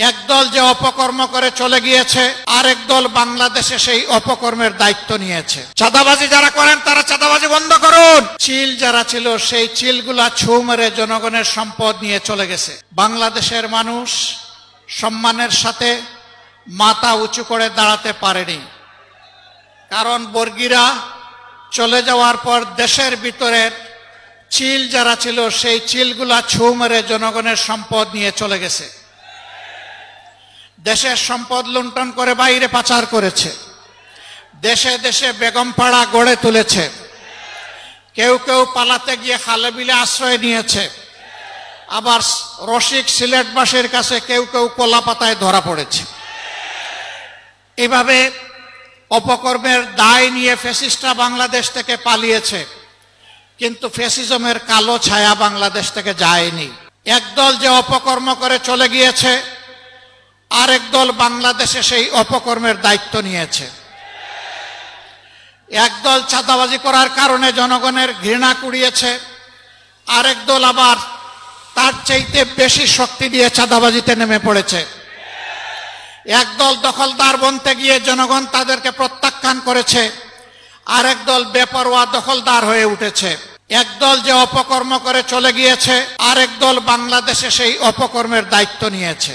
একদল যে অপকর্ম করে চলে গিয়েছে, আরেক দল বাংলাদেশে সেই অপকর্মের দায়িত্ব নিয়েছে। চাঁদাবাজি যারা করেন তারা চাঁদাবাজি বন্ধ করুন। চিল যারা ছিল সেই চিলগুলা ছু মেরে জনগণের সম্পদ নিয়ে চলে গেছে। বাংলাদেশের মানুষ সম্মানের সাথে মাথা উঁচু করে দাঁড়াতে পারেনি, কারণ বর্গীরা চলে যাওয়ার পর দেশের ভিতরের চিল যারা ছিল সেই চিলগুলা ছু মেরে জনগণের সম্পদ নিয়ে চলে গেছে। দেশের সম্পদ লুণ্ঠন করে বাইরে পাচার করেছে। দেশে দেশে বেগমপাড়া গড়ে তুলেছে। কেউ কেউ পালাতে গিয়ে খালে বিলে আশ্রয় নিয়েছে। আবার রসিক সিলেটবাসীর কাছে কেউ কেউ কলা পাতায় ধরা পড়েছে। এভাবে অপকর্মের দায় নিয়ে ফ্যাসিস্টরা বাংলাদেশ থেকে পালিয়েছে, কিন্তু ফ্যাসিজমের কালো ছায়া বাংলাদেশ থেকে যায়নি। একদল যে অপকর্ম করে চলে গিয়েছে, আরেক দল বাংলাদেশে সেই অপকর্মের দায়িত্ব নিয়েছে। একদল চাঁদাবাজি করার কারণে জনগণের ঘৃণা কুড়িয়েছে, আরেক দল আবার তার চাইতে বেশি শক্তি দিয়ে চাঁদাবাজিতে নেমে পড়েছে। একদল দখলদার বনতে গিয়ে জনগণ তাদেরকে প্রত্যাখ্যান করেছে, আরেক দল বেপরোয়া দখলদার হয়ে উঠেছে। একদল যে অপকর্ম করে চলে গিয়েছে, আরেক দল বাংলাদেশে সেই অপকর্মের দায়িত্ব নিয়েছে।